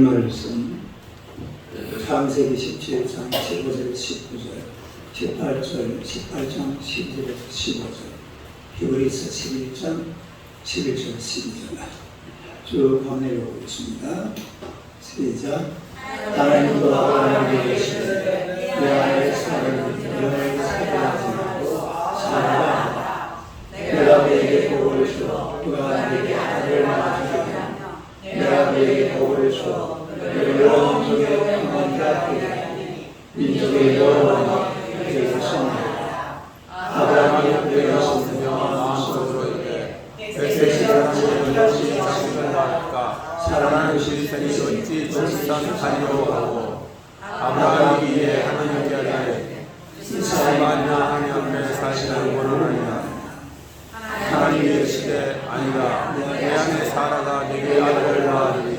말씀 창세기 17장 15절 19절 18절 18장 12절에서 15절 히브리서 11장 11절 12절 쭉 번역하고 있습니다. 시작. 하나님도 아브라함에게 이르시되 내 아내 사라를 너에게 살아나지 말고 살아라. 내가 그에게 복을 주어 그가 내게 아들을 낳아주게 하며 내가 그에게 복을 주어 그를 여러 민족의 평안이가 되게 하니 민족의 여러 왕이 그에게 선하리라. 아브라함이 그에게 심으며 마음속으로 이르되 백세시간 이것이 자식을 낳을까 사랑하는 실생이 어찌 출산하리요 하고 아브라함이 이에 하나님께 아뢰되 이스라엘이나 하나님의 사실을 원하느냐. 하나님이 이르시되 아니라 내 아내 사라가 내게 아들을 낳으리니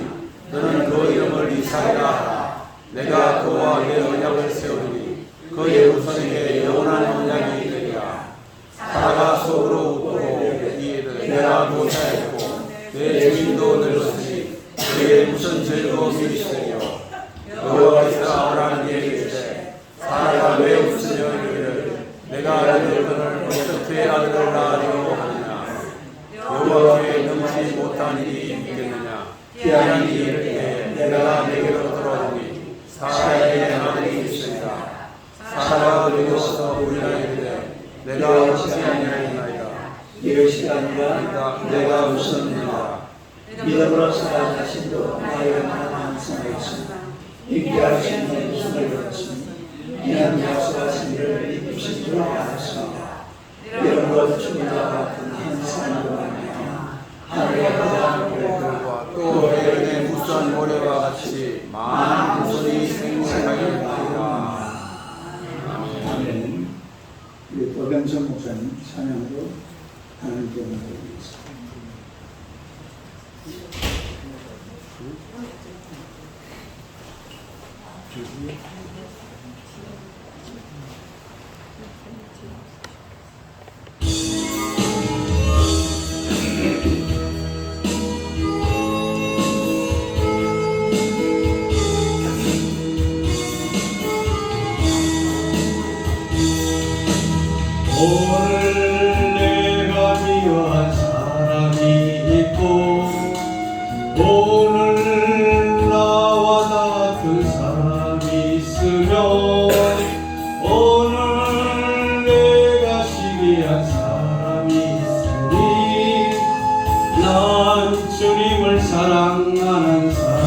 너는 그 이름을 이삭이라 하라. 내가 그와 내 언약을 세우리니 그의 후손에게 영원한 언약이 되리라. 사라가 속으로 웃고 이르되 내가 못하였고 내 주인도 늙었으니 그에게 무슨 즐거움이 있으리요. 여호와께서 아브라함에게 이르시되 사라가 왜 웃으며 이르기를 내가 늙거늘 어떻게 아들을 낳으리요 하느냐. 여호와께 넘지 못한 일이 있겠느냐. 기한이 이르되 내가 내게로 돌아오니 사라에게 아들이 있으리라. 사라가 늙어서 우리가 이르되 내가 어찌 아니하였나이다. 이것이 아니라 내가 웃었느니라. 믿음으로 사라 자신도 나이가 많아 항상하였으나 인기하신 내 손을 들었으니 이는 약속하신 이를 이루신 줄 알았습니다. 이런 것 주님과 같은 한 사람으로 말미암아 하늘의 거대한 모래들과 또 해변의 무수한 모래와 같이 많은 무선이 생겨나리라. 아멘. 우리 도병천 목사님 찬양으로 하나님께 드리겠습니다. 오늘 내가 미워한 사람이 있고 오늘 나와 같은 사람이 있으며 오늘 내가 시기한 사람이 있으니 난 주님을 사랑하는 사람.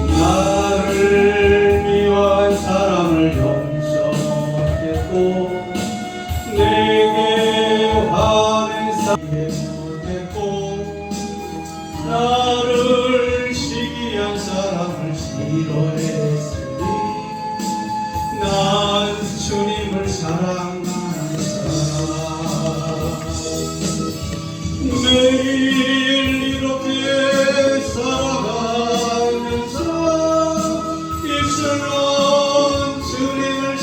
나를 미워한 사람을 내게 화낸 사람이 못했고 나를 시기한 사람을 싫어했으니 난 주님을 사랑하는 사람. 매일 이렇게 살아가면서 입술로 주님을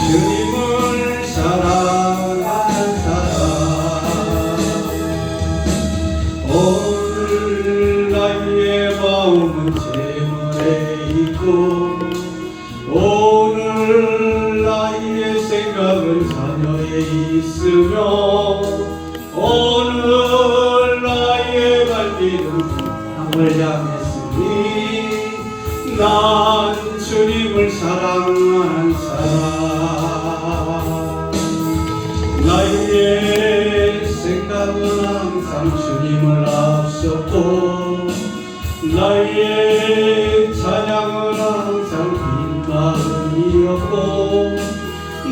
주님을 사랑하는 사람. 오늘 나의 마음은 재물에 있고 오늘 나의 생각은 자녀에 있으며 오늘 나의 발길은 땅을 향했으니 난 주님을 사랑하는 사람. 나의 생각은 항상 주님을 앞섰고 나의 찬양은 항상 빈 마음이었고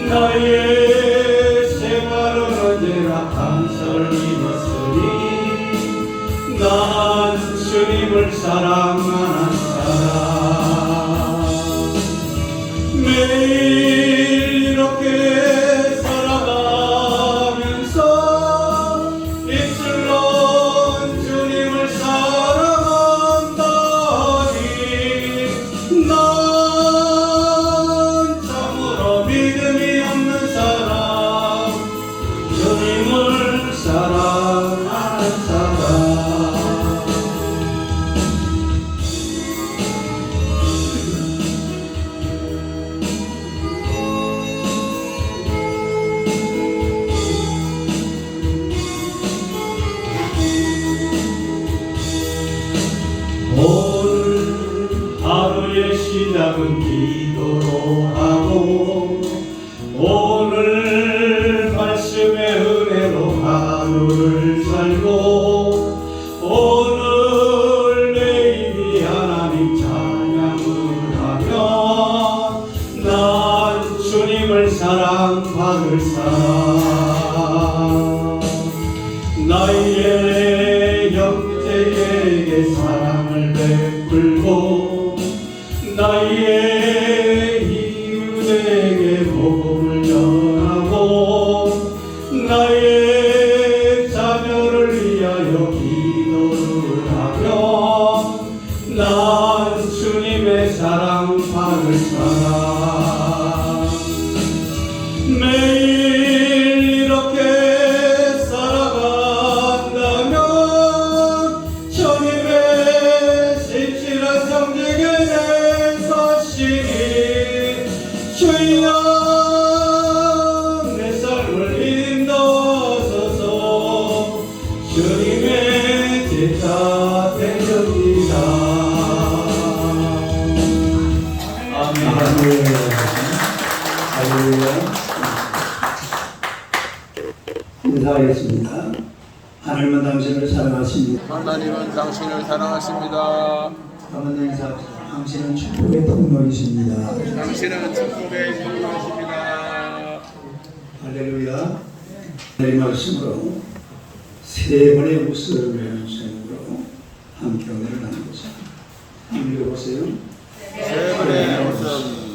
나의 생활은 언제나 감사를 입었으니 난 주님을 사랑하는 사람. 매일 이렇게 살아가면서 입술로 주님을 사랑한다니 난 참으로 작은 기도로 하고 오늘 말씀의 은혜로 하루를 살고 오늘 매일이 하나님 찬양을 하며 난 주님을 사랑받을 사람 나의 형제에게 사랑을 베풀고 나의 이웃에게 복음을 전하고 나의 자녀를 위하여 기도를 하며 난 주님의 사랑 받을 사람 매일 이렇게 살아간다면 주님의 신실한 성직에 내서시니 주여 내 삶을 인도하소서 주님의 제자 되렵니다. 아멘. 할렐루야. 인사하겠습니다. 하나님은 당신을 사랑하십니다. 하나님은 당신을 사랑하십니다. 한번 인사합시다. 당신은 축복의 통로이십니다. 당신은 축복의 통로이십니다. 할렐루야. 내 말씀으로 세 번의 우스를 외우는 제목으로 함께 오늘을 나누고자 한번 읽어보세요. 세 번의 웃음.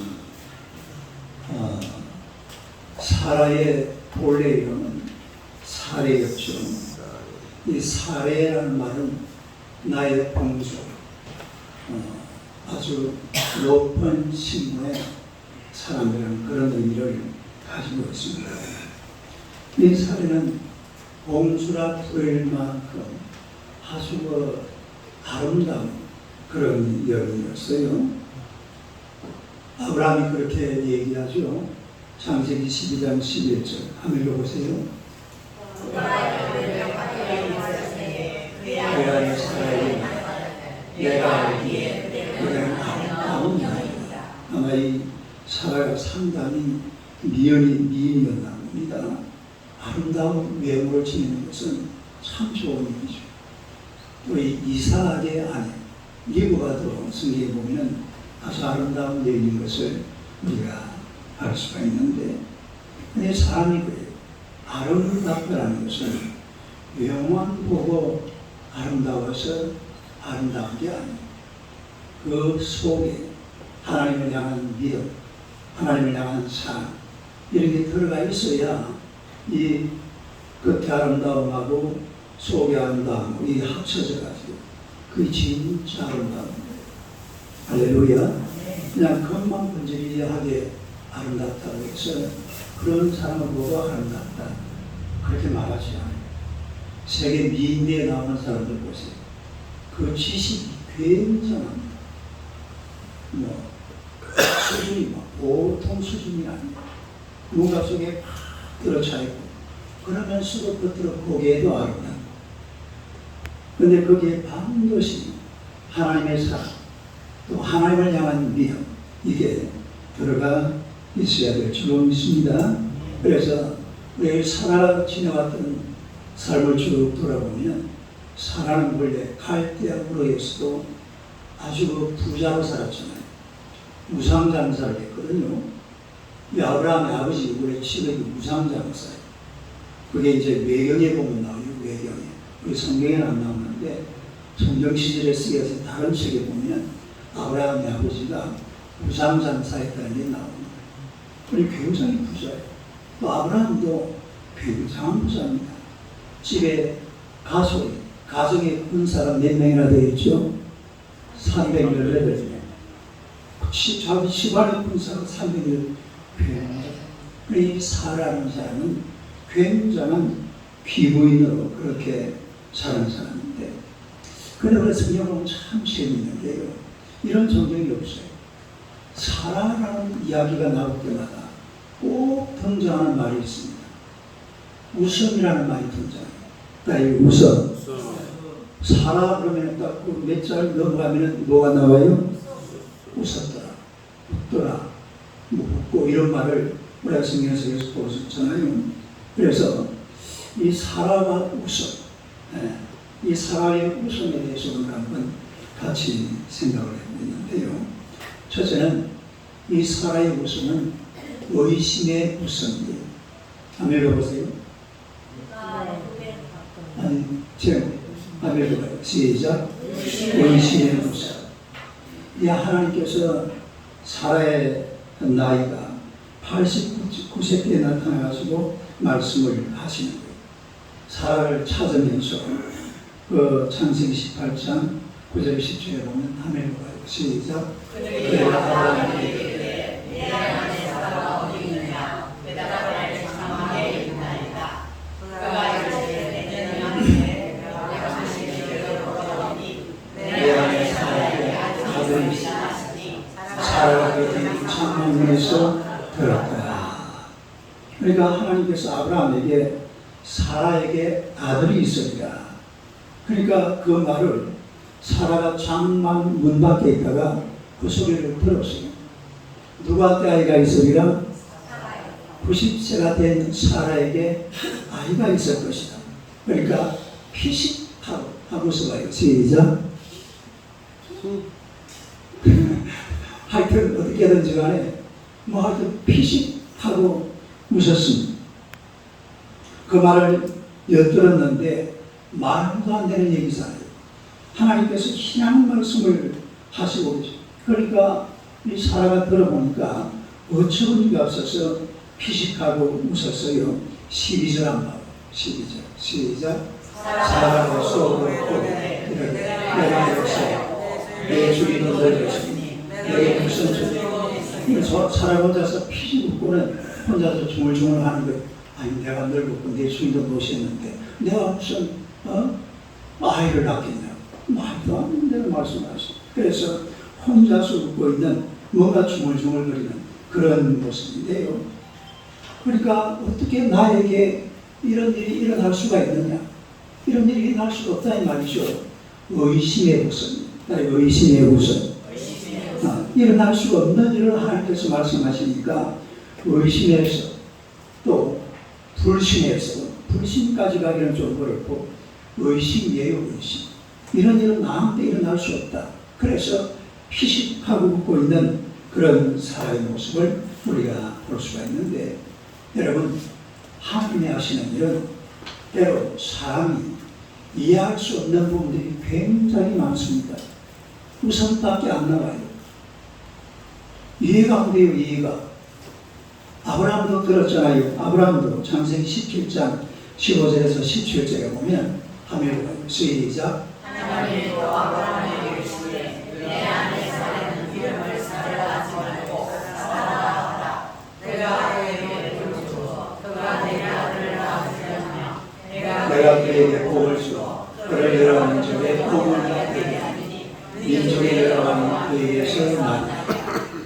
사라의 본래 이름은 사례였죠. 이 사례라는 말은 나의 봉조, 아주 높은 신분의 사람이라는 그런 의미를 가지고 있습니다. 이 사례는 봉주라 부를 만큼 아주 아름다운 그런 여인이었어요. 아브라함이 그렇게 얘기하죠. 창세기 12장 11절 한번 읽어보세요. 내가 사라에게 내가 알기에 그는 아름다운 여인이다. 아마 이 사라가 상당히 미인이었나 봅니다. 아름다운 외모를 지니는 것은 참 좋은 일이죠. 우리 이삭의 아내 리브가도 성경에 보면 아주 아름다운 여인인 것을 우리가 알 수가 있는데, 내 사람이 그래요. 아름답다라는 것은 외모만 보고 아름다워서 아름다운 게 아니에요. 그 속에 하나님을 향한 믿음, 하나님을 향한 사랑, 이런 게 들어가 있어야 이 겉에 아름다움하고 속의 아름다움, 이 합쳐져 가지고 그게 진짜 아름다운 거예요. 할렐루야. 그냥 겉만 번지르르하게 아름답다고 해서 그런 사람을 보고 아름답다 그렇게 말하지 않아요. 세계 미인대에 나오는 사람들 보세요. 그 지식이 굉장합니다. 수준이 보통 수준이 아니에요. 문과 속에 팍 들어차 있고 그러면서도 겉으로 보기에도 아름답고, 근데 거기에 반드시 하나님의 사랑 또 하나님을 향한 믿음 이게 들어가 있어야 될 줄로 믿습니다. 그래서 우리 사라 지내왔던 삶을 쭉 돌아보면 사라는 원래 갈대아 우르에서도 아주 부자로 살았잖아요. 무상장사를 했거든요. 아브라함의 아버지 원래 직업이 무상장사예요. 그게 이제 외경에 보면 나와요. 외경에. 우리 성경에는 안 나오는데 성경 시절에 쓰여서 다른 책에 보면 아브라함의 아버지가 무상장사했다는 게 나옵니다. 그리고 굉장히 부자예요. 또 아브라함도 굉장한 부자입니다. 집에 가정에 군 사람 몇 명이나 되어 있죠? 318명. 자기 집안에 군 사람 318명. 이 사라는 사람은 굉장한 귀부인으로 그렇게 사는 사람인데, 그래서 성경 보면 참 재미있는 게요. 이런 성경이 없어요. 사라라는 이야기가 나올 때마다 꼭 등장하는 말이 있습니다. 우선이라는 말이 등장해요. 그러니까 우선. 사라 그러면 딱 몇 절 넘어가면 뭐가 나와요? 웃었더라. 웃더라, 뭐 웃고 이런 말을 우리가 성경에서 계속 보셨잖아요. 그래서 이 사라가 웃음, 이 사라의 웃음에 대해서 오늘 한번 같이 생각을 해보겠는데요. 첫째는 이 사라의 웃음은 의심의 웃음이에요. 한번 읽어보세요. 아니, 제목 한번 읽어봐요. 시작. 의심의 웃음. 이 하나님께서 사라의 나이가 89세에 나타나가지고 말씀을 하시는 거예요. 사라를 찾으면서 그 창세기 18장 9절 10절에 보면 하멜 봐요. 시작. 그래가 하나님께 내 안에 사라가 어디 있느냐 대답을 할 상황에 있나이다. 그가 이르되 내 안에 내가 당신에게 돌아오니 내 안에 사라에게 아들이 있으니 사라가 그들이 창문에서 들었다. 그러니까 하나님께서 아브라함에게 사라에게 아들이 있으리라. 그러니까 그 말을 사라가 장막 문 밖에 있다가 그 소리를 들었어요. 누구한테 아이가 있으리라? 90세가 된 사라에게 아이가 있을 것이다. 그러니까 피식하고 하고서 봐요. 시작. 하여튼 어떻게든지 간에 뭐 하여튼 피식하고 웃었습니다. 그 말을 엿들었는데 말도 안 되는 얘기잖아요. 하나님께서 희망 말씀을 하시고 계죠. 그러니까 이 사라가 들어보니까 어처구니가 없어서 피식하고 웃었어요. 12절 한번 12절 시작. 사라가 쏘고 이르되 내가 내 주인은 너를 주니 내게 무슨 주니. 사라가 혼자서 피식 웃고는 혼자서 중얼중얼 하는 거예요. 아니 내가 늙었고 내 주인도 모셨는데 내가 무슨 아이를 낳겠냐. 말도 안 되는 말씀하시죠. 그래서 혼자서 웃고 있는 뭔가 중얼중얼거리는 그런 모습인데요. 그러니까 어떻게 나에게 이런 일이 일어날 수가 있느냐. 이런 일이 일어날 수가 없다 이 말이죠. 의심의 웃음. 의심의 웃음. 일어날 수가 없는 일을 하나님께서 말씀하시니까 의심에서 또 불신에서 불신까지 가기는 좀 어렵고 의심이에요. 의심. 이런 일은 나한테 일어날 수 없다. 그래서 피식하고 웃고 있는 그런 사람의 모습을 우리가 볼 수가 있는데, 여러분 하나님이 하시는 일은 때로 사람이 이해할 수 없는 부분들이 굉장히 많습니다. 웃음밖에 안 나와요. 이해가 안 돼요. 이해가. 아브라함도 들었잖아요. 아브라함도 창세기 17장 15절에서 17절에 보면 하멜 시작. 하나님이 또 아브라함에게 이르시되 내 안에 사라는 이름을 사라라 하지 말고 사라라 하라. 내가 그에게 복을 주어 그가 내게 아들을 낳으리라. 내가 그에게 복을 주어 그를 일어나는 적에 복을 받게 하리니 민족이 일어나는 그에게서 나리라.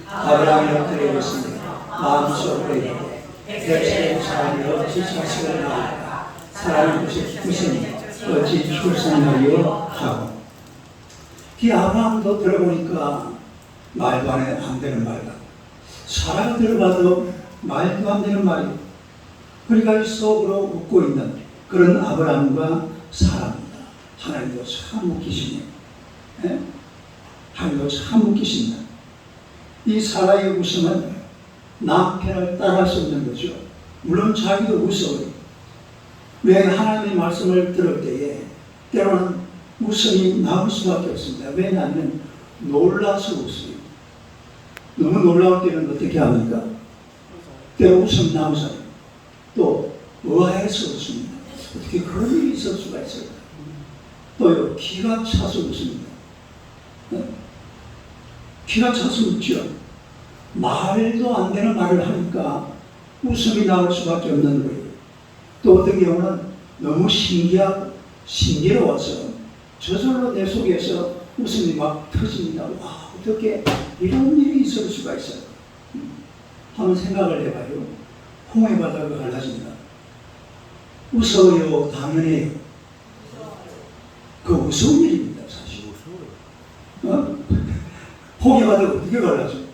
아브라함이 엎드려 있으니 마음속으로 이르되 백세의 사람이여 지자식을 낳을까. 사람이 무슨 어찌 출산하여 하고. 이 아브라함도 들어보니까 말도 안 되는 말 같고, 사라가 들어봐도 말도 안 되는 말이. 그러니까 속으로 웃고 있는 그런 아브라함과 사라입니다. 하나님도 참 웃기시네요. 네? 하나님도 참 웃기십니다. 이 사라의 웃음은 남편을 따라할 수 없는 거죠. 물론 자기도 웃어요. 왜? 하나님의 말씀을 들을 때에 때로는 웃음이 나올 수밖에 없습니다. 왜냐하면 놀라서 웃어요. 너무 놀라울 때는 어떻게 합니까? 때로 웃음 나오잖아요. 또 의아해서 웃습니다. 어떻게 그런 일이 있을 수가 있을까? 또요, 기가 차서 웃습니다. 기가 차서 웃죠. 말도 안 되는 말을 하니까 웃음이 나올 수밖에 없는 거예요. 또 어떤 경우는 너무 신기로워서 저절로 내 속에서 웃음이 막 터집니다. 와, 어떻게 이런 일이 있을 수가 있어요. 한번 생각을 해봐요. 홍해 바다가 갈라집니다. 웃어요, 당연해요. 그 무서운 일입니다, 사실. 홍해 바다가 어떻게 갈라져?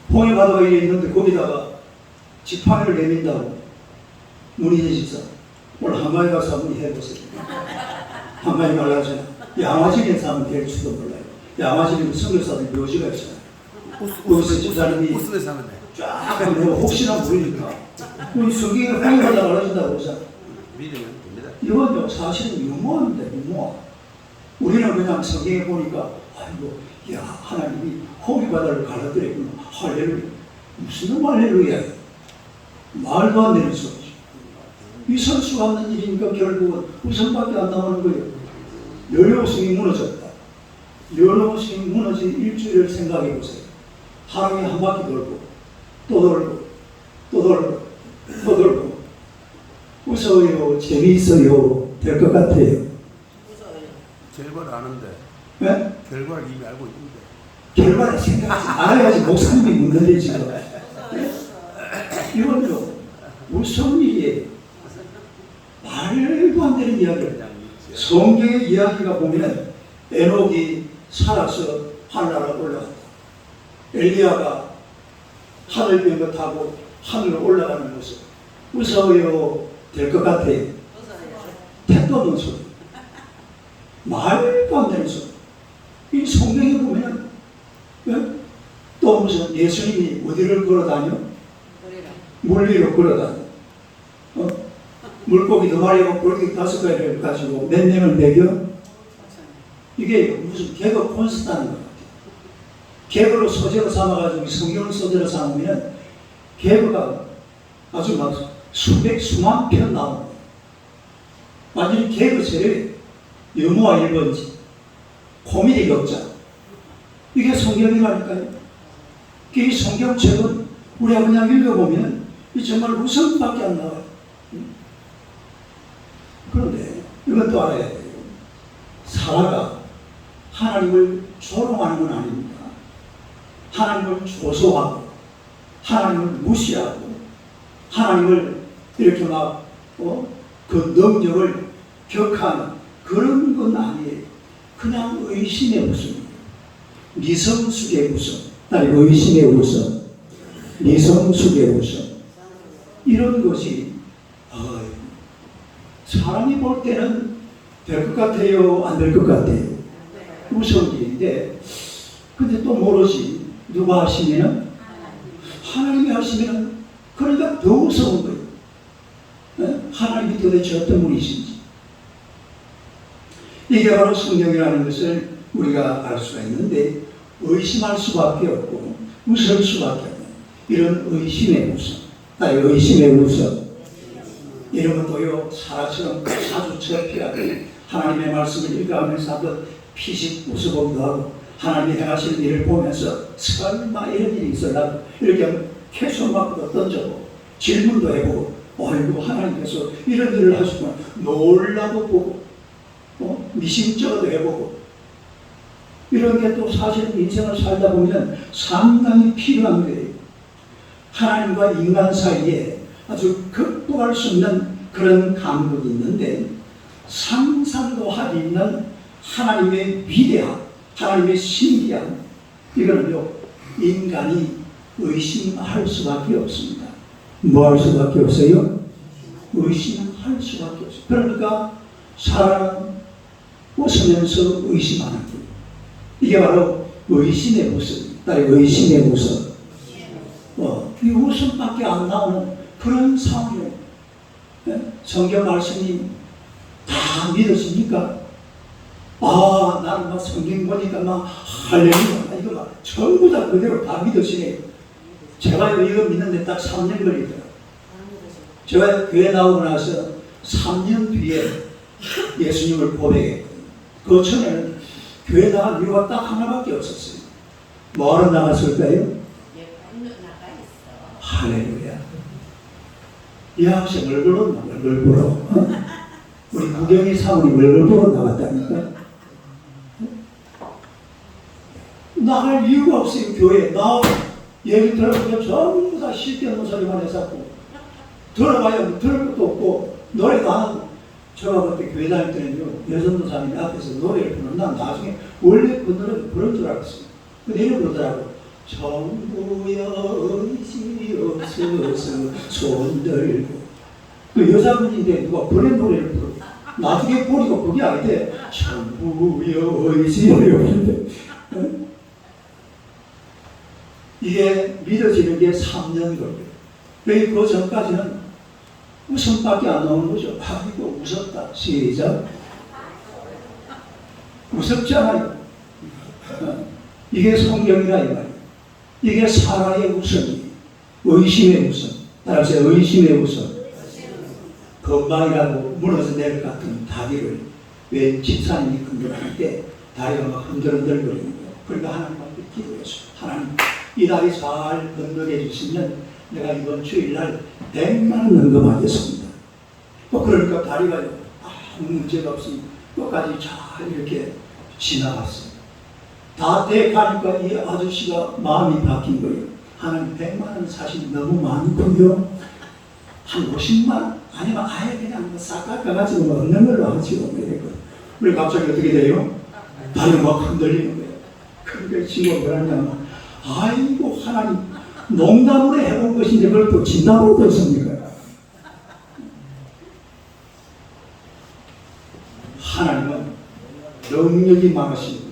봉해 바다가 이래 있는데 거기다가 지팡이를 내민다고. 문희재 집사 오늘 한마디 가서 한번 해보세요. 한마디 말라잖아. 양화진에서 하면 될지도 몰라요. 양화진에 선교사들 묘지가 있어요. 거기서 집사님이 우스에서 하면 돼. 쫙 하면 혹시나 모르니까 우리 성경에 봉해 바다가 알아준다고 그러잖아. 믿으면 됩니다. 이건 사실은 유머인데 유머. 우리는 그냥 성경에 보니까 아이고 야 하나님이 호기바다를 갈라뜨렸구나. 할렐루야. 무슨 할렐루야. 말도 안 되는 소리죠. 이 설수가 없는 일이니까 결국은 우선밖에 안 나오는 거예요. 여려우승이 무너졌다. 여려우승이 무너진 일주일을 생각해 보세요. 하루에 한 바퀴 돌고 또 돌고 또 돌고 또 돌고 무서워요. 재미있어요. 될 것 같아요. 결과를 아는데 네? 결과를 이미 알고 있는데 결과를 생각하지 말아야지 목사님이 묻는데 지금. 이건요 무서운 일이에요. 말도 안 되는 이야기를. 성경의 이야기가 보면 에녹이 살아서 하늘나라 올라갔다. 엘리야가 하늘 뱀을 타고 하늘로 올라가는 모습. 무서워요. 될 것 같아요. 택도 없는 소리. 말도 안 되는 소리. 이 성경에 보면 또 무슨 예수님이 어디를 걸어다녀? 물 위로 걸어다녀. 물고기 2마리하고 물고기 5마리를 가지고 몇 명을 먹여? 이게 무슨 개그 콘서트 하는 것 같아요. 개그로 소재로 삼아가지고 성경을 소재로 삼으면 개그가 아주 막 수만 편 나오는 거예요. 완전히 개그 세력이에요. 유머와 일번지, 코미디 격자. 이게 성경이라니까요. 이 성경책은 우리가 그냥 읽어보면 이 정말 웃음밖에 안 나와요. 그런데 이것도 알아야 돼요. 사라가 하나님을 조롱하는 건 아닙니다. 하나님을 조소하고 하나님을 무시하고 하나님을 이렇게 막 그 능력을 격하는 그런 건 아니에요. 그냥 의심의 웃음이에요. 미성숙의 웃음. 아니 의심의 웃음. 미성숙의 웃음. 이런 것이 사람이 볼 때는 될 것 같아요? 안 될 것 같아요? 무서운 일인데 근데 또 모르지. 누가 하시면 하나님이 하시면 그러니까 더 무서운 거예요. 하나님이 도대체 어떤 분이신지. 이게 바로 성경이라는 것을 우리가 알 수가 있는데 의심할 수밖에 없고 웃을 수밖에 없는 이런 의심의 웃음. 의심의 웃음. 이런 것도요 사라처럼 사주처럼 피하고 하나님의 말씀을 읽어가면서 한번 피식 웃어보기도 하고 하나님이 행하시는 일을 보면서 설마 이런 일이 있을라고 이렇게 캐션 마크도 던져보고 질문도 해보고 어이구 하나님께서 이런 일을 하시구나 놀라도 보고 미심쩍어도 해보고 이런 게 또 사실은 인생을 살다 보면 상당히 필요한 거예요. 하나님과 인간 사이에 아주 극복할 수 없는 그런 감각이 있는데 상상도 하기 있는 하나님의 위대함, 하나님의 신비함 이거는요 인간이 의심할 수밖에 없습니다. 뭐 할 수밖에 없어요? 의심할 수밖에 없어요. 그러니까 사람은 웃으면서 의심하는 거예요. 이게 바로 의심의 모습, 의심의 모습. 이 웃음밖에 안 나오는 그런 상황이에요. 성경 말씀이 다 믿어지니까 나는 막 성경 보니까 막 할렐루야 이거 막 전부 다 그대로 다 믿어지네요. 제가 이거 믿는데 딱 3년 걸리더라고요. 제가 교회 나오고 나서 3년 뒤에 예수님을 고백했거든요. 그 전에는 교회 나갈 이유가 딱 하나밖에 없었어요. 뭐하러 나갔을까요? 할렐루야. 이 학생 얼굴 보러 얼굴 보러 우리 구경이 사모님 얼굴 보러 나갔다니까. 나갈 이유가 없어요. 교회에 얘기 들어보면 전부 다 실대없는 소리만 해서 들어봐야 들을 것도 없고 노래도 안 하고. 제가 그때 교회 다닐 때는요 여전도사님이 앞에서 노래를 부르면 난 나중에 원래 그 노래를 부른 줄 알았어요. 근데 이래 부르더라고. 정부여 의지 없어서 손들고. 그 여자분인데 누가 그런 노래를 부르고 나중에 보니까 그게 아닌데 정부여 의지 없는데 이게 믿어지는 게 3년 걸려요. 그 전까지는 웃음밖에 안 나오는 거죠. 이거 웃었다. 시작. 무섭잖아요. 이게 성경이라 이 말이에요. 이게 사라의 웃음이 의심의 웃음. 따라서 의심의 웃음. 건방이라고 무너져 내릴 것 같은 다리를 왜 집사님이 건드릴 때 다리가 막 흔들흔들거리는 거예요. 그러니까 하나님한테 기도했어요. 하나님 이 다리 잘 건너게 해주시면 내가 이번 주일날 100만 원 헌금하겠습니다. 그러니까 다리가 아무 문제가 없으니 끝까지 잘 이렇게 지나갔어요. 다 돼가니까 이 아저씨가 마음이 바뀐 거예요. 하나님 100만 원 사실 너무 많고요. 한 50만 원 아니면 아예 그냥 싹 깎아가지고 뭐 없는 걸로 하지요. 이랬거든요. 우리 갑자기 어떻게 돼요? 다리가 막 흔들리는 거예요. 그러니까 친구가 뭐라냐면 아이고 하나님 농담으로 해본 것인데 그걸 또 진담으로 듣습니까? 하나님은 능력이 많으십니다.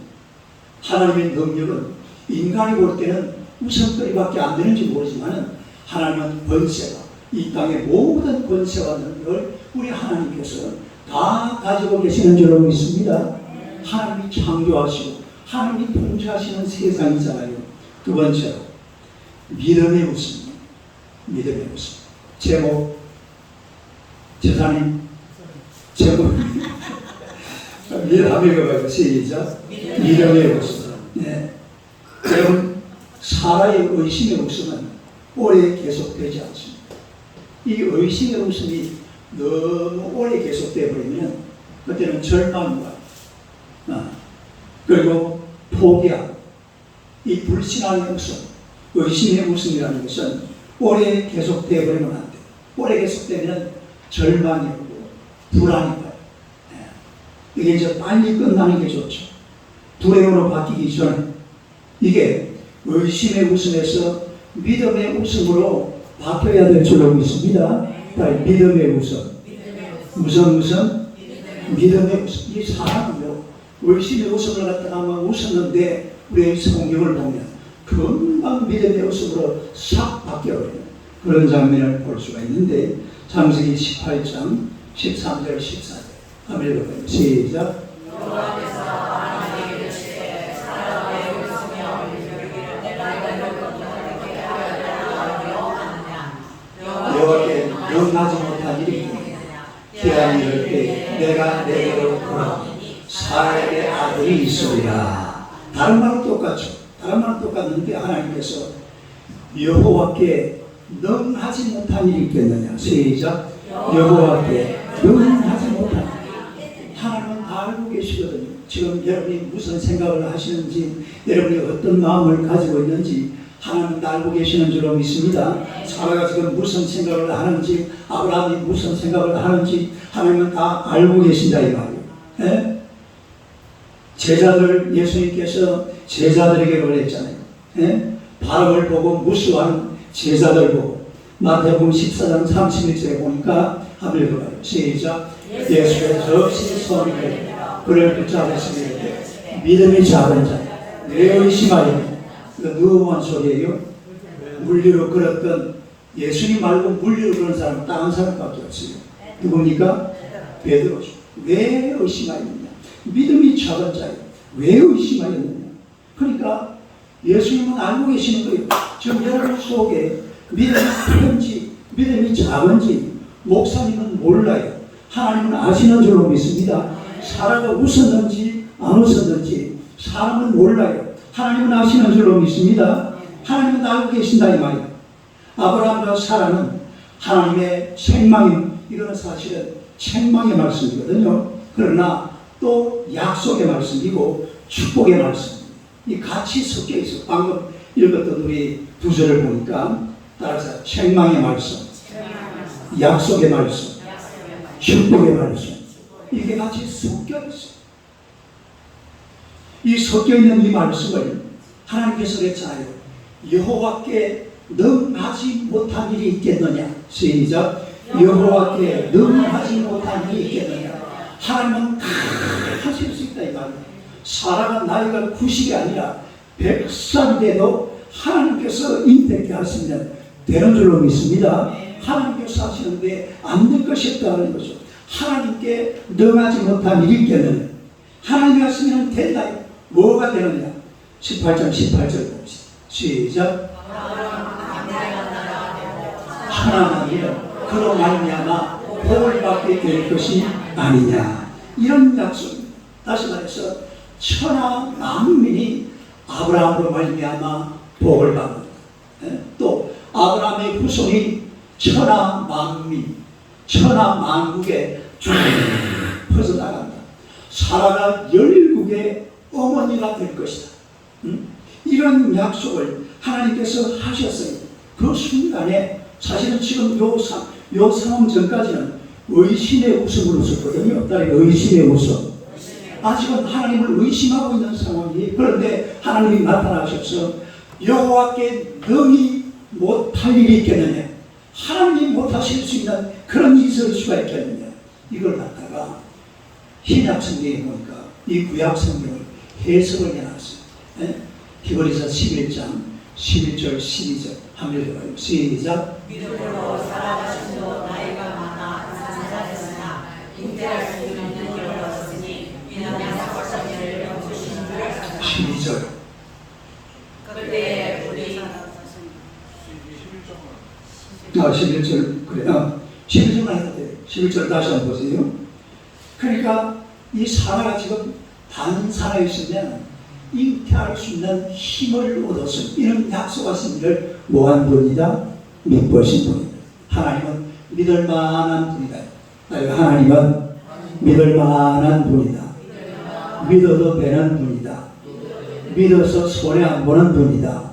하나님의 능력은 인간이 볼 때는 웃음거리밖에 안 되는지 모르지만 하나님은 권세가 이 땅의 모든 권세와 능력을 우리 하나님께서 다 가지고 계시는 줄로 믿습니다. 하나님이 창조하시고 하나님이 통치하시는 세상이잖아요. 두 번째로 믿음의 웃음. 믿음의 웃음. 제목 제사님 제목 한번 읽어봐요. 시작. 믿음의 웃음. 네. 여러분 사라의 의심의 웃음은 오래 계속되지 않습니다. 이 의심의 웃음이 너무 오래 계속되어 버리면 그때는 절망과 그리고 포기함, 이 불신앙의 웃음, 의심의 웃음이라는 것은 오래 계속되어 버리면 안 돼요. 오래 계속되면 절망이 오고 불안이 와요. 이게 이제 빨리 끝나는 게 좋죠. 불행으로 바뀌기 전에 이게 의심의 웃음에서 믿음의 웃음으로 바뀌어야 될 줄로 믿습니다. 믿음의 웃음. 무슨 웃음? 믿음의 웃음. 이 사람은요, 의심의 웃음을 갖다가 막 웃었는데 우리의 성경을 보면 금방 믿음의 웃음으로 싹 바뀌어버리는 그런 장면을 볼 수가 있는데 창세기 18장 13절 14절 한번 읽어봐요. 시작. 여호와께 명하지 못한 일이 기한이 이를 때 내가 내게로 돌아오니 사라의 아들이 있으리라. 다른 말은 똑같죠. 다른 말은 똑같는데 하나님께서 여호와께 명하지 못한 일이 있겠느냐. 시작. 여호와께 명하지 못한 일. 하나님은 다 알고 계시거든요. 지금 여러분이 무슨 생각을 하시는지, 여러분이 어떤 마음을 가지고 있는지 하나님은 다 알고 계시는 줄로 믿습니다. 사라가 지금 무슨 생각을 하는지, 아브라함이 무슨 생각을 하는지 하나님은 다 알고 계신다 이 말이에요. 예? 제자들, 예수님께서 제자들에게 그랬잖아요. 예? 바람을 보고 무수한 제자들 보고 마태복음 14장 31절에 보니까 한번 읽어봐요. 시작. 예수께서 접시 손을 그를 붙잡으시니 믿음이 작은 자 왜 의심하여. 누구만 소리예요? 물리로 끌었던 예수님 말고 물리로 그런 사람은 다른 사람밖에 없어요. 누굽니까? 베드로죠. 왜 의심하였느냐? 믿음이 작은 자예요. 왜 의심하였느냐? 그러니까 예수님은 알고 계시는 거예요. 지금 여러분 속에 믿음이 큰지 믿음이 작은지 목사님은 몰라요. 하나님은 아시는 줄로 믿습니다. 사라가 웃었는지 안 웃었는지 사람은 몰라요. 하나님은 아시는 줄로 믿습니다. 하나님은 알고 계신다 이 말이에요. 아브라함과 사라는 하나님의 책망이, 이거는 사실은 책망의 말씀이거든요. 그러나 또 약속의 말씀이고 축복의 말씀, 이 같이 섞여 있어요. 방금 읽었던 우리 두 절을 보니까 따라서 책망의 말씀, 약속의 말씀, 축복의 말씀, 이게 같이 섞여 있어요. 이 섞여 있는 이 말씀을 하나님께서 그랬잖아요. 여호와께 능하지 못한 일이 있겠느냐. 시작. 여호와께 능하지 못한 일이 있겠느냐. 하나님은 다 하실 수 있다 이 말이에요. 사라가 나이가 90이 아니라 100살이 돼도 하나님께서 잉태케 하시면 되는 줄로 믿습니다. 하나님께서 하시는데 안 될 것이 없다는 거죠. 하나님께 능하지 못한 일이 있겠느냐. 하나님이 하시면 된다. 뭐가 되느냐. 18절 봅시다. 시작. 하나님은 그로 말미암아 복을 받게 될 것이 아니냐. 이런 약속입니다. 다시 말해서 천하 만민이 아브라함으로 말미암아 복을 받는다. 또 아브라함의 후손이 천하 만민, 천하 만국에 쭉 퍼져나간다. 사라가 열국의 어머니가 될 것이다. 이런 약속을 하나님께서 하셨어요. 그 순간에 사실은 지금 요 상황 전까지는 의심의 웃음을 웃었거든요. 딸이 의심의 웃음. 아직은 하나님을 의심하고 있는 상황이. 그런데 하나님이 나타나셔서 여호와께 능히 못할 일이 있겠느냐. 하나님이 못하실 수 있는 그런 일이 있을 수가 있겠느냐. 이걸 갖다가 신약 성경에 보니까 이 구약 성경을 해석을 해놨어요. 히브리서 11장 11절 12절 한번 읽어봐요. 시작. 믿음으로 살아가심도 나이가 많아 산산했으나 잉태할 수 있는 힘을 얻었으니 이는 약속하시기를 멈추신 줄 알았다. 12절. 그때 우리 11절 그래. 11절만 해도 돼요. 11절 다시 한번 보세요. 그러니까 이 사라가 지금 단사라 있으면 잉태할 수 있는 힘을 얻었음. 이런 약속하신 일을 뭐한 분이다? 믿으신 분이다. 하나님은 믿을 만한 분이다. 하나님은 믿을 만한 분이다. 믿어도 되는 분이다. 믿어서 손해 안 보는 분이다.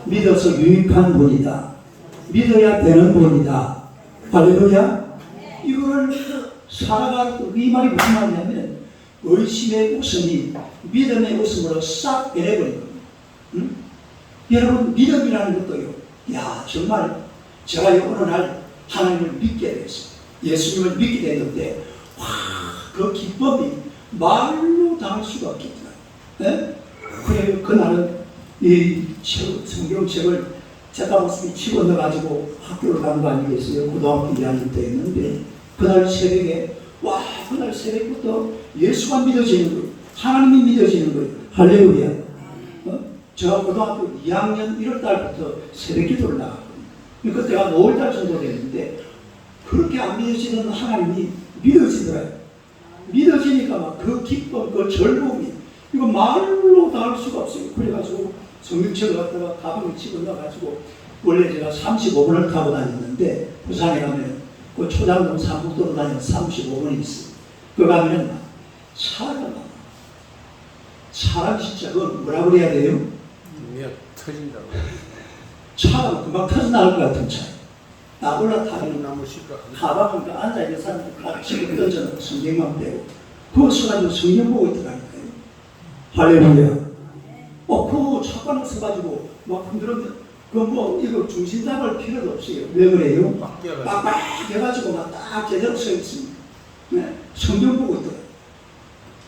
믿어서 유익한 분이다. 믿어야 되는 분이다. 할렐루야. 이거를 사라가 이 말이 무슨 말이냐면 의심의 웃음이 믿음의 웃음으로 싹 변해버린 겁니다. 여러분 믿음이라는 것도요. 야 정말 제가 어느 날 하나님을 믿게 됐어요. 예수님을 믿게 됐는데 와, 그 기쁨이 말로 담을 수가 없겠더라고요. 네? 그래요. 그날은 이 성경책을 제가 무슨 집어넣어가지고 학교를 간 거 아니겠어요? 고등학교 2학년 때 했는데 그날 새벽에 와 그날 새벽부터 예수가 믿어지는 거예요. 하나님이 믿어지는 거예요. 할렐루야. 제가 고등학교 2학년 1월달부터 새벽 기도를 나갔거든요. 그때가 5월달 정도 됐는데 그렇게 안 믿어지는 하나님이 믿어지더라고요. 믿어지니까 막 그 기쁨, 그 즐거움이 이거 말로 다 할 수가 없어요. 그래가지고 성경책을 갖다가 가방에 집어넣어가지고 원래 제가 35분을 타고 다녔는데 부산에 가면 그 초장동 삼국도로 다니는 35분이 있어요. 그 가면 사람 진짜 그건 뭐라 그래야 돼요? 그냥 터진다고. 차가 금방 터져나올 것 같은 차. 나 올라타면 나무 실까. 가방을 앉아있는 사람들 지금 던져놓고 성경만 배우고 그거 써가지고 성경 보고 있더라니까요. 할렐루야. 그 차관을 써가지고 막 흔들었는데 뭐 이거 중심 잡을 필요도 없어요. 왜 그래요? 빡빡해가지고 막 딱 제대로 서 있습니다. 네. 성경 보고 있더라고요.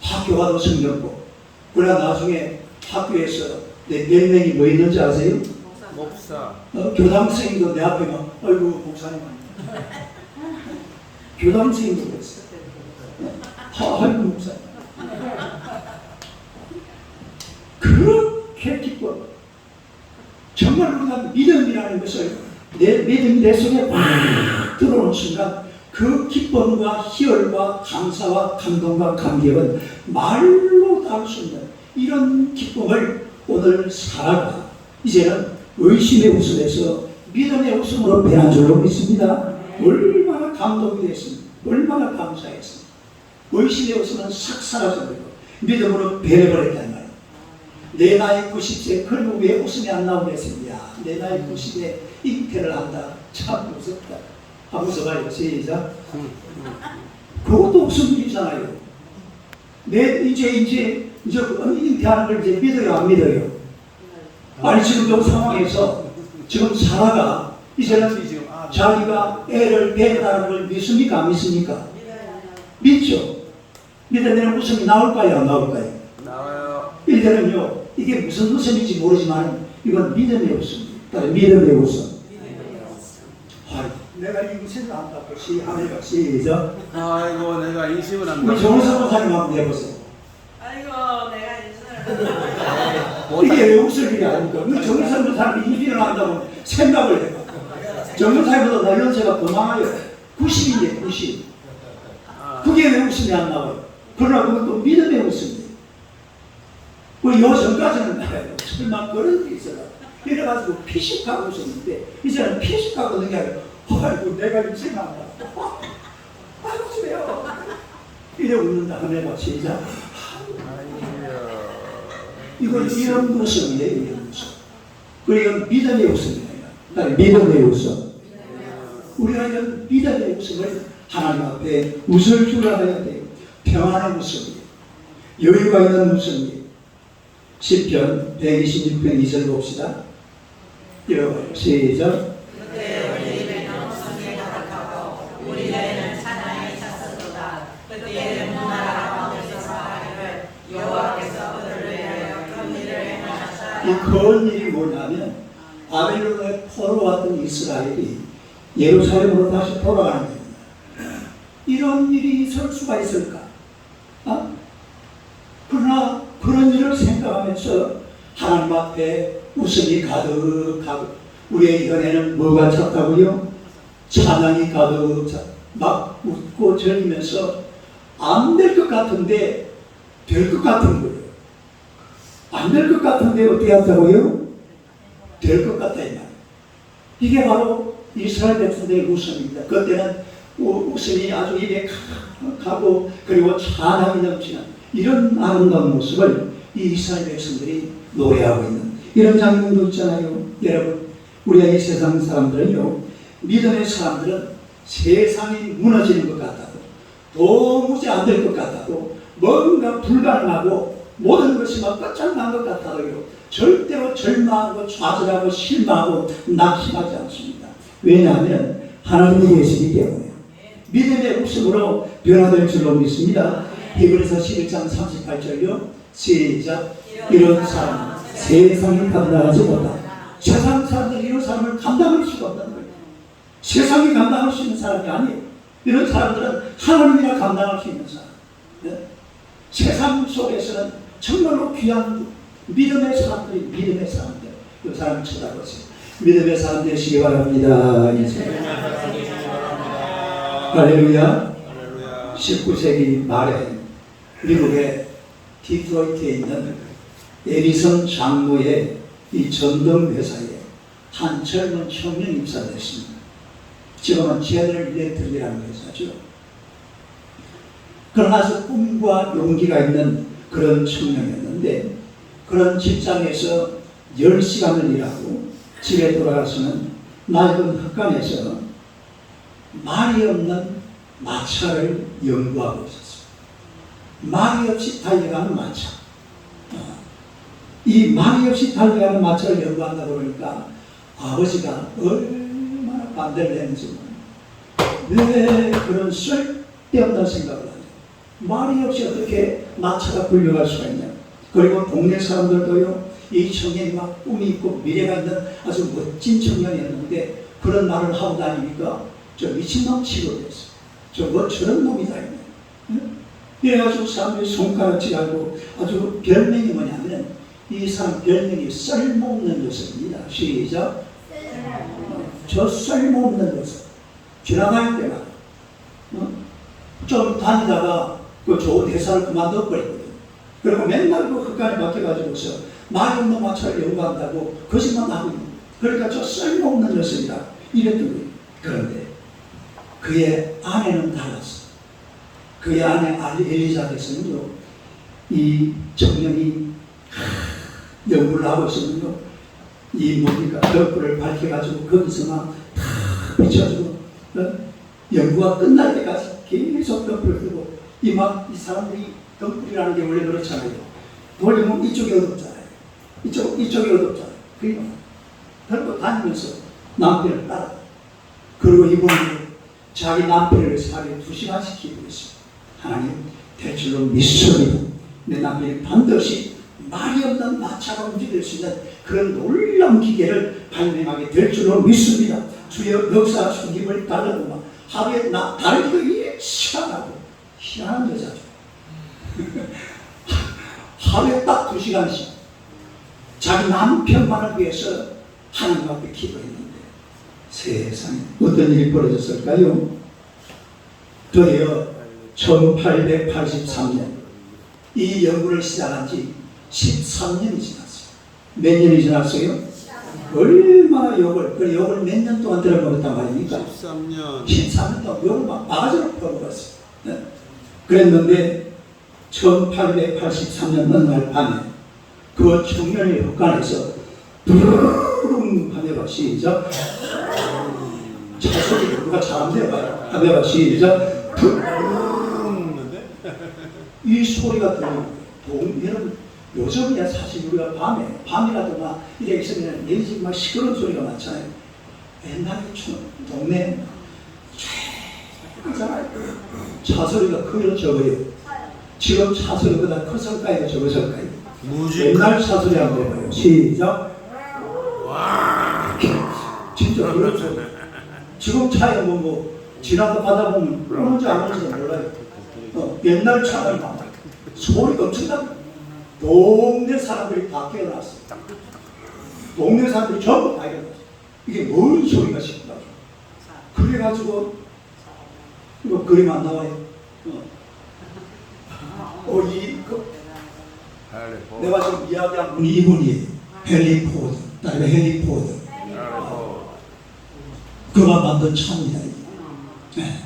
학교 가도 성경 보고. 그러나 나중에 학교에서 몇 명이 뭐 있는지 아세요? 목사. 교당생도 내 앞에 막 아이고 목사님 교당생도 그랬어요. 아이고 목사님. 그렇게 기뻐. 정말 우리가 믿음이라는 것을 믿음이 내 속에 확 들어오는 순간 그 기쁨과 희열과 감사와 감동과 감격은 말로 다 할 수 없는 이런 기쁨을 오늘 사라가 이제는 의심의 웃음에서 믿음의 웃음으로 변한 줄로 믿습니다. 얼마나 감동이 됐습니까? 얼마나 감사했습니까? 의심의 웃음은 싹 사라져버리고 믿음으로 변해버렸단 말이에요. 내 나이 90세 그리고 왜 웃음이 안 나오겠습니까? 내 나이 90에 잉태를 한다. 참 무섭다. 한번 써봐요. 시작. 그것도 무슨 일이잖아요. 이제 잉태하는 걸 이제 믿어요, 안 믿어요? 아니 지금 이 상황에서 지금 사라가 이제는 지금 자기가 애를 낳았다는 걸 믿습니까? 안 믿습니까? 믿죠. 믿으면 웃음이 나올까요? 안 나올까요? 나와요. 이들은요, 이게 무슨 웃음인지 모르지만 이건 믿음의 웃음입니다. 믿음의 웃음. 내가 이 웃음을 안다고 시하니까 시작. 아이고 내가 인심을 안 우리 정우성 목사님 한번 해보세요. 아이고 내가 인생을 이게 왜 웃을 일이 아닙니까? 우리 정우성 목사님이 인fin을 한다고 생각을 해요. 정우성보다 나 연세가 더 많아요. 90인데 90. 그게 왜 웃음이 안 나와요? 그러나 그것도 믿음의 웃음이에요. 우리 요 전까지는 설마 그런 일이 있어요. 이래가지고 피식하고 웃었는데 이제는 피식하고 있는 게 아니라 아이고 내가 인생한다. 아이고 그래요. 이래 웃는다 하면 시작. 이건 이런 웃음이에요. 이런 웃음. 그리고 믿음의 웃음이에요. 믿음의 웃음. 우리가 이런 믿음의 웃음을 하나님 앞에 웃을 줄 알아야 돼요. 평안의 웃음이에요. 여유가 있는 웃음이에요. 시편 126편 2절 봅시다. 읽어봐요. 시작. 그때 우리 입에는 웃음이 가득하고 우리 뇌에는 찬양이 찼었도다. 그때 문나라 가운데서 사하기를 여호와께서 그들을 위하여 큰 일을 행하셨다. 이 큰 일이 뭐냐면 바벨론에 포로 왔던 이스라엘이 예루살렘으로 다시 돌아가는 겁니다. 이런 일이 있을 수가 있을까? 그러나 그런 일을 생각하면서 하나님 앞에 웃음이 가득하고 우리의 연애는 뭐가 찼다고요? 찬양이 가득 찼. 막 웃고 즐기면서 안 될 것 같은데 될 것 같은 거예요. 안 될 것 같은데 어떻게 한다고요? 될 것 같다 이 말. 이게 바로 이스라엘 백성들의 웃음입니다. 그때는 웃음이 아주 입에 가고 그리고 찬양이 넘치는 이런 아름다운 모습을 이 이스라엘 백성들이 노래하고 있는 이런 장면도 있잖아요. 여러분, 우리가 이 세상 사람들은요, 믿음의 사람들은 세상이 무너지는 것 같아도 도무지 안 될 것 같아도 뭔가 불가능하고 모든 것이 막 끝장난 것 같아도요, 절대로 절망하고 좌절하고 실망하고 낙심하지 않습니다. 왜냐하면 하나님이 계시기 때문에 믿음의 웃음으로 변화될 줄로 믿습니다. 히브리서 11장 38절요. 시작. 이런 사람 세상이 감당하지 못한다. 세상 사람들이 이런 사람을 감당할 수가 없다는 거예요. 세상이 감당할 수 있는 사람이 아니에요. 이런 사람들은 하나님이나 감당할 수 있는 사람. 네? 세상 속에서는 정말로 귀한 믿음의 사람들이 믿음의 사람들. 그 사람을 쳐다보세요. 믿음의 사람 되시기 바랍니다. 할렐루야. 19세기 말에 미국의 디트로이트에 있는 에디슨 장로의 이 전동 회사에 한 젊은 청년 입사됐습니다. 지금은 제너럴 일렉트릭이라는 회사죠. 그러나 꿈과 용기가 있는 그런 청년이었는데 그런 직장에서 10시간을 일하고 집에 돌아가서는 낡은 흙간에서 말이 없는 마차를 연구하고 있었어요. 말이 없이 달려가는 마차. 이 말이 없이 달려가는 마차를 연구한다 그러니까 아버지가 얼마나 반대를 했는지 왜 그런 쓸데없는 생각을 하냐. 말이 없이 어떻게 마차가 굴려갈 수가 있냐. 그리고 동네 사람들도요, 이 청년이 막 꿈이 있고 미래가 있는 아주 멋진 청년이었는데 그런 말을 하고 다니니까 저 미친놈 취급했어요. 뭐 저런 놈이 다 있네. 이래가지고 사람들이 손가락질하고 아주 별명이 뭐냐면 이 사람 별명이 쓸모없는 녀석입니다. 시작. 저 쓸모없는 녀석. 지나다닐 때가 좀 다니다가 그 좋은 회사를 그만둬 버리거든요. 그리고 맨날 그 흙간에 맡겨가지고서 말이 없는 마차를 연구한다고 거짓말 하고 있는. 그러니까 저 쓸모없는 녀석이다. 이랬던 거예요. 그런데 그의 아내는 달랐어. 그의 아내 엘리자베스는요, 이 청년이 연구를 하고 있으면요, 이 뭡니까 벽불을 밝혀가지고 거기서만 다 비춰주고 연구가 끝날 때까지 계속 벽불을 끄고 이 사람들이 벽불이라는 게 원래 그렇잖아요. 돌리면 이쪽이 어둡잖아요. 이쪽이 어둡잖아요. 그리고 들고 다니면서 남편을 따라. 그리고 이분이 자기 남편을 하루에 2시간씩 기도했어요. 하나님 될 줄로 믿습니다. 내 남편이 반드시 말이 없는 마차가 움직일 수 있는 그런 놀라운 기계를 발명하게 될 줄로 믿습니다. 주여 역사하신 힘을 달라고 하루에 다르기도 이래 시간하고 희한한 여자죠. 하루에 딱 2시간씩 자기 남편만을 위해서 하나님 앞에 기도했는데 세상에 어떤 일이 벌어졌을까요? 드디어 1883년 이 연구를 시작한 지 13년이 지났어요. 몇 년이 지났어요? 얼마나 욕을 몇 년 동안 들어먹었단 말입니까? 13년 13년 동안 욕을 막 바가지로 퍼먹었어요. 네. 그랬는데 1883년 어느 날 밤에 그 청년의 흑간에서 두루룽 하며 시작 차소리 누가 잘한대요 봐요. 하며 시작 이 소리가 들리는 거예요. 여러분 요즘이야 사실 우리가 밤이라도 막 이렇게 있으면 얘네 지금 막 시끄러운 소리가 많잖아요. 옛날에 동네 최고잖아요. 차 소리가 크요 적어요. 지금 차 소리보다 컸을까요 적었을까요? 옛날 차 소리 한번 해봐요. 시작. 진짜 그렇죠. 지금 차에 뭐 지나가다 보면 오는지 안 오는지 몰라요. 옛날 차는 막 소리가 엄청납니다. 동네 사람들이 다 깨어났어요. 동네 사람들이 전부 다 깨어났어요. 이게 뭔 소리가 싶다. 그래가지고 이거 그림 안 나와요. 내가 지금 이야기한 분이 이분이에요. 헨리 포드. 딸의 헨리 포드. 그가 만든 차입니다. 네.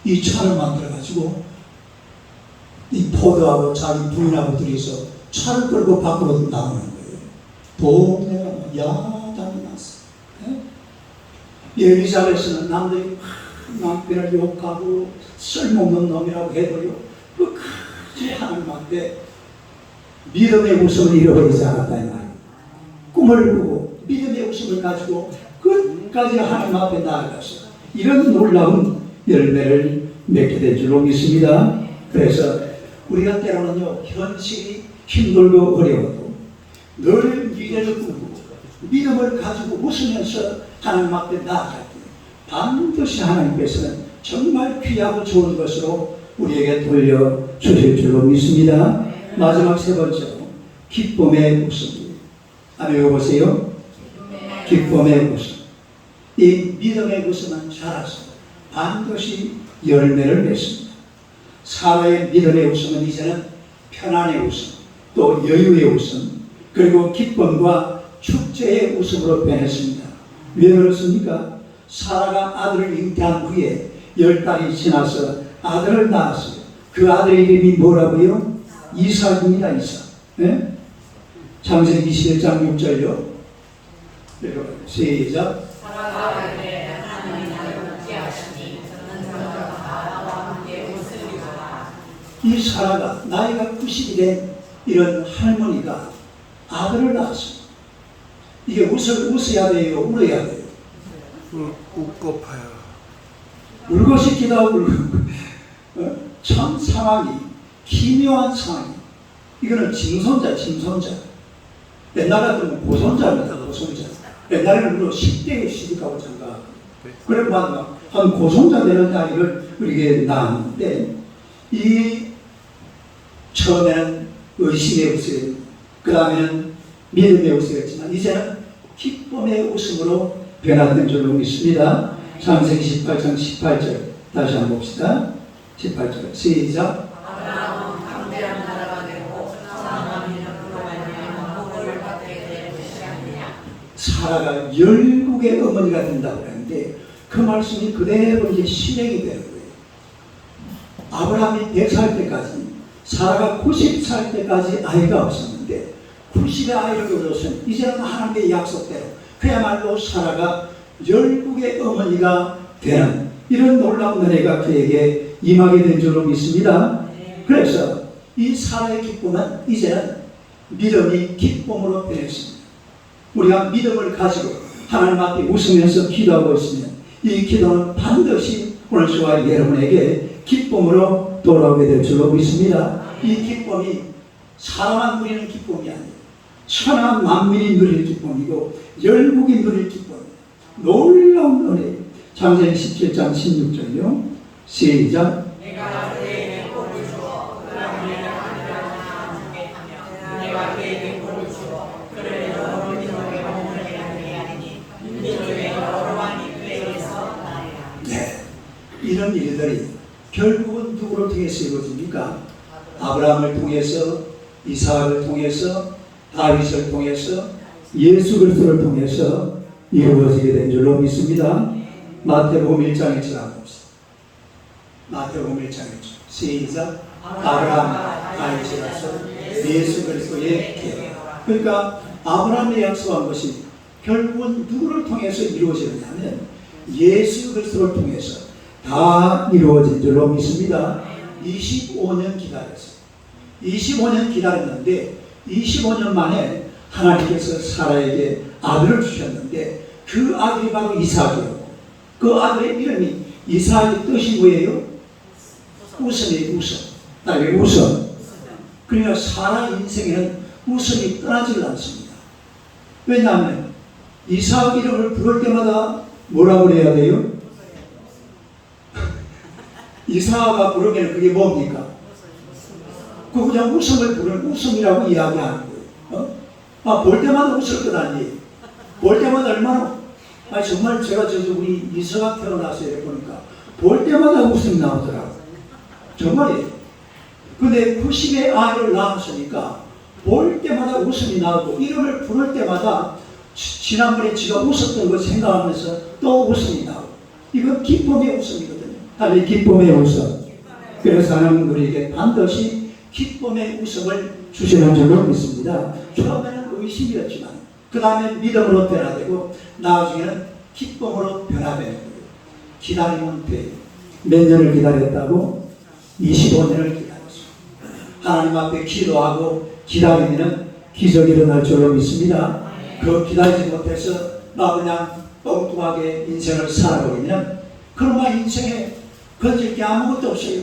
이 차를 만들어가지고 이 포드하고 자기 부인하고 둘이서 차를 끌고 밖으로 나오는 거예요. 동네가 야단이 났어요. 네? 엘리자베스는 남들이 남편을 욕하고 쓸모없는 놈이라고 해도요. 끝까지 하나님한테 믿음의 웃음을 잃어버리지 않았다 이 말이에요. 꿈을 꾸고 믿음의 웃음을 가지고 끝까지 하나님 앞에 나아가서 이런 놀라운 열매를 맺게 될 줄로 믿습니다. 그래서 우리가 때로는요 현실이 힘들고 어려워도 늘 미래를 꿈꾸고 믿음을 가지고 웃으면서 하나님 앞에 나아갈 때 반드시 하나님께서는 정말 귀하고 좋은 것으로 우리에게 돌려주실 줄로 믿습니다. 마지막 세 번째로 기쁨의 웃음. 한번 읽어보세요. 기쁨의 웃음. 이 믿음의 웃음은 자라서 반드시 열매를 맺습니다. 사라의 믿음의 웃음은 이제는 편안의 웃음, 또 여유의 웃음, 그리고 기쁨과 축제의 웃음으로 변했습니다. 왜 그렇습니까? 사라가 아들을 잉태한 후에 10달이 지나서 아들을 낳았어요. 그 아들의 이름이 뭐라고요? 이삭입니다. 이삭. 네? 창세기 21장 6절요. 시작. 이 사라가 나이가 90이 된 이런 할머니가 아들을 낳았어요. 이게 웃어야 돼요? 울어야 돼요? 웃고파요. 울고 싶기도 하고 참 상황이 기묘한 상황이. 이거는 징손자. 옛날 같으면 고손자입니다. 고손자. 옛날에는 물론 10대에 시집가고 장가하고 그래서 한 고손자 되는 아이를 우리에게 낳았는데 이 처음에는 의심의 웃음이 그 다음에는 믿음의 웃음이었지만 이제는 기쁨의 웃음으로 변화된 줄로 믿습니다. 창세기 18장 18절 다시 한번 봅시다. 18절 시작. 아브라함은 강대한 나라가 되고 사람이 너로 말미암아 복을 받게 될 것이니라. 사라가 열국의 어머니가 된다고 하는데 그 말씀이 그대로 이제 실행이 되는 거예요. 아브라함이 100살 때까지 사라가 90살 때까지 아이가 없었는데 90의 아이를 얻었으면 이제는 하나님의 약속대로 그야말로 사라가 열국의 어머니가 되는 이런 놀라운 은혜가 그에게 임하게 된 줄로 믿습니다. 그래서 이 사라의 기쁨은 이제는 믿음이 기쁨으로 변했습니다. 우리가 믿음을 가지고 하나님 앞에 웃으면서 기도하고 있으면 이 기도는 반드시 오늘 주와 여러분에게 기쁨으로 돌아오게 될 줄로 믿습니다. 이 기쁨이 사람만 누리는 기쁨이 아니에요. 천하 만민이 누릴 기쁨이고 열국이 누릴 기쁨이에요. 놀라운 은혜예요. 창세기 17장 16절이요. 시작. 내가 그에게 복을 주어 그가 우리를 하늘나라 주게 하며 내가 그에게 복을 주어 그를 여러 민족의 복을 하게 하리니 민족의 여러 왕이 그에게서 나리라. 네, 이런 일들이 결국은 누구를 통해서 이루어집니까? 아브라함을 통해서, 이삭을 통해서, 다윗을 통해서, 예수 그리스도를 통해서 이루어지게 된 줄로 믿습니다. 마태복음 1장에 지나봅시다. 마태복음 1장이죠. 시작. 아브라함, 다윗이라서 예수 그리스도의 계획. 그러니까 아브라함이 약속한 것이 결국은 누구를 통해서 이루어지느냐면 예수 그리스도를 통해서 다 이루어진 줄로 믿습니다. 25년 기다렸어요. 25년 기다렸는데 25년 만에 하나님께서 사라에게 아들을 주셨는데 그 아들이 바로 이삭이었고 그 아들의 이름이 이삭의 뜻이 뭐예요? 웃음이에요. 웃음. 딸의 웃음. 그러니까 사라 인생에는 웃음이 떠나질 않습니다. 왜냐하면 이삭 이름을 부를 때마다 뭐라고 해야 돼요? 이삭아가 부르면 그게 뭡니까? 그 그냥 웃음을 부르는 웃음이라고 이야기하는 거예요. 볼 때마다 웃을 것 아니에요. 볼 때마다 얼마나 정말 제가 우리 이삭아 태어나서 이렇게 보니까 볼 때마다 웃음이 나오더라고요. 정말이에요. 근데 90의 아이를 낳았으니까 볼 때마다 웃음이 나오고 이름을 부를 때마다 지난번에 지가 웃었던 걸 생각하면서 또 웃음이 나오고 이건 기쁨의 웃음이거든요. 다들 기쁨의 웃음. 그래서 하나님 우리에게 반드시 기쁨의 웃음을 주시는 줄로 믿습니다. 처음에는 의심이었지만 그 다음에 믿음으로 변화되고 나중에는 기쁨으로 변화되는 거예요. 기다리면 돼요. 몇 년을 기다렸다고? 25년을 기다렸어요. 하나님 앞에 기도하고 기다리면 기적이 일어날 줄로 믿습니다. 그 기다리지 못해서 나 그냥 엉뚱하게 인생을 살아버리면 그러면 인생에 건질 게 아무것도 없어요.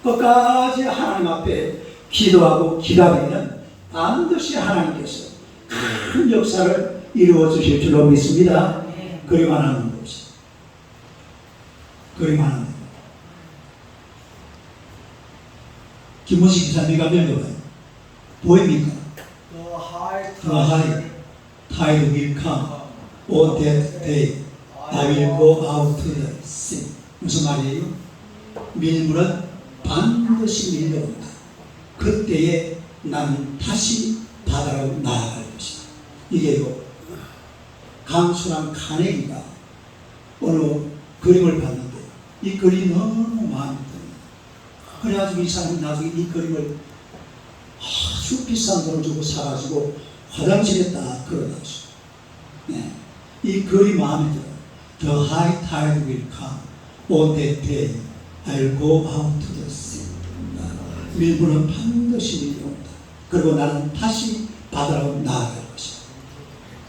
끝까지 하나님 앞에 기도하고 기다리면 반드시 하나님께서 큰 역사를 이루어 주실 줄로 믿습니다. 그리만 하는 것이. 그리만 하는 것. 김문식 기자님가 읽어봐요. 보입니까? The high tide will come on that day. I will go out to the sea. 무슨 말이에요? 밀물은 반드시 밀려온다. 그때에 나는 다시 바다로 나아갈 것이다. 이게요. 강수랑 카네기가 어느 그림을 봤는데 이 그림이 너무 마음에 듭니다. 그래가지고 이 사람이 나중에 이 그림을 아주 비싼 돈을 주고 사가지고 화장실에 딱 걸어놨어요. 네. 이 그림이 마음에 들어요. The high tide will come on that day. I'll go out to the sea. 밀물은 반드시 밀려온다. 그리고 나는 다시 바다로 나아갈 것이다.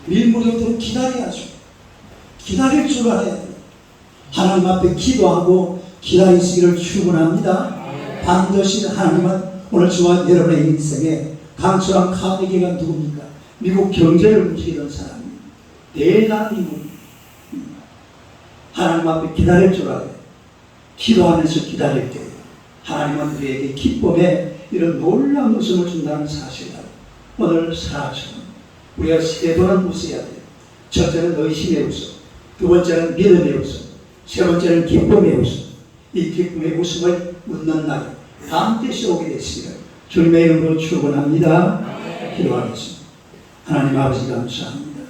밀물이 오도록 기다려야죠. 기다릴 줄 알아야 돼요. 하나님 앞에 기도하고 기다리시기를 축원합니다. 반드시 하나님은 오늘 저와 여러분의 인생에 강철한 카네기가 누굽니까? 미국 경제를 움직이던 사람입니다. 대단한 인물입니다. 하나님 앞에 기다릴 줄 알아요. 기도하면서 기다릴 때 하나님은 우리에게 기쁨에 이런 놀라운 웃음을 준다는 사실을 오늘 사라처럼 우리가 세 번은 웃어야 돼요. 첫째는 의심의 웃음, 두 번째는 믿음의 웃음, 세 번째는 기쁨의 웃음. 이 기쁨의 웃음을 웃는 날 반드시 오게 되시기를 주님의 이름으로 축원합니다. 기도하겠습니다. 하나님 아버지 감사합니다.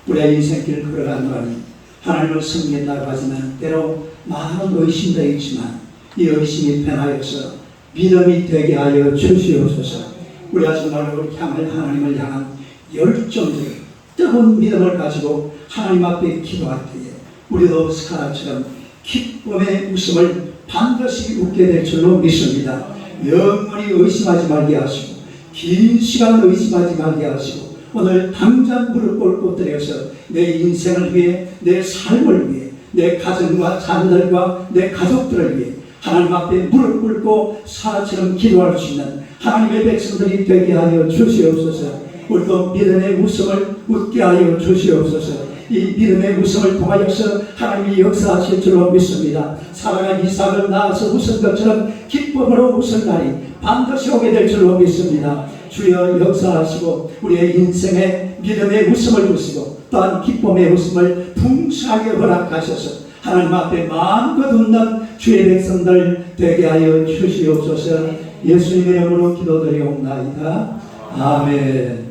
우리의 인생길을 걸어가는 동안에 하나님을 섬기게 나아가지만 때로 많은 의심도 있지만 이 의심이 변하여서 믿음이 되게 하여 주시옵소서. 우리가 정말 우리 하나님을 향한 열정적인 뜨거운 믿음을 가지고 하나님 앞에 기도할 때에 우리도 스가랴처럼 기쁨의 웃음을 반드시 웃게 될 줄로 믿습니다. 영원히 의심하지 말게 하시고 긴 시간 의심하지 말게 하시고 오늘 당장 무릎 꿇고 드려서 내 인생을 위해, 내 삶을 위해, 내 가정과 자녀들과 내 가족들을 위해 하나님 앞에 무릎 꿇고 사라처럼 기도할 수 있는 하나님의 백성들이 되게 하여 주시옵소서. 우리도 믿음의 웃음을 웃게 하여 주시옵소서. 이 믿음의 웃음을 통하여서 하나님이 역사하실 줄로 믿습니다. 사랑한 이삭을 낳아서 웃은 것처럼 기쁨으로 웃을 날이 반드시 오게 될 줄로 믿습니다. 주여 역사하시고 우리의 인생에 믿음의 웃음을 주시고 또한 기쁨의 웃음을 풍성하게 허락하셔서 하나님 앞에 마음껏 웃는 주의 백성들 되게 하여 주시옵소서. 예수님의 이름으로 기도드리옵나이다. 아멘.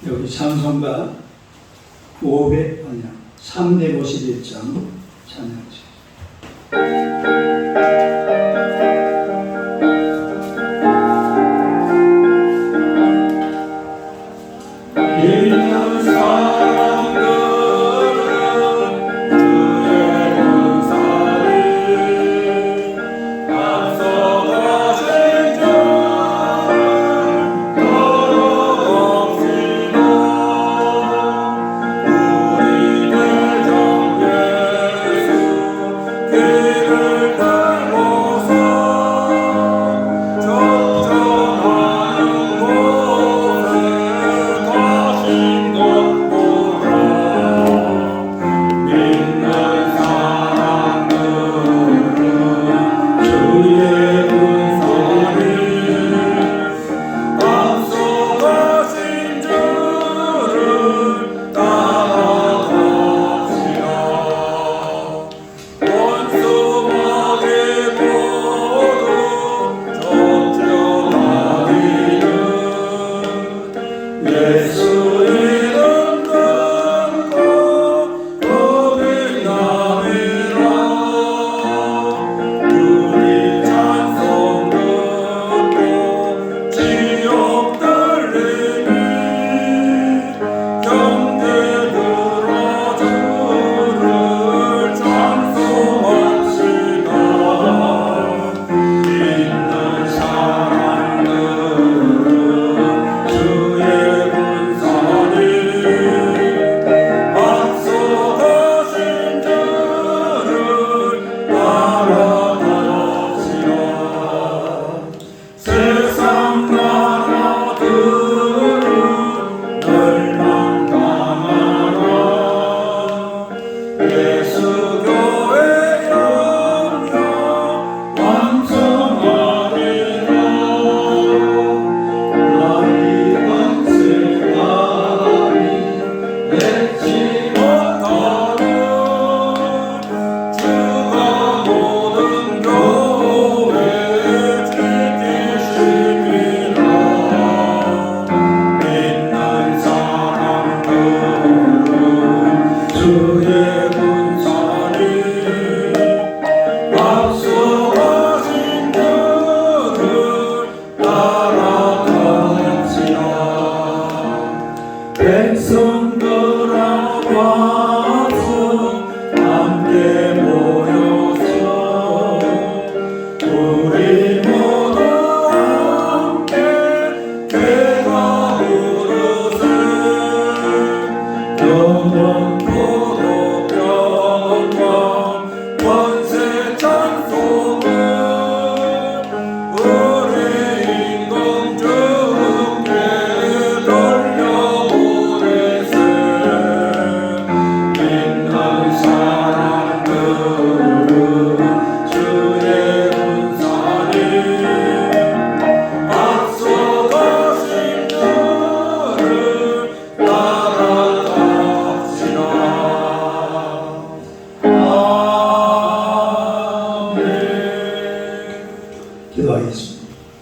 여기 찬송가 351장 찬양하시죠.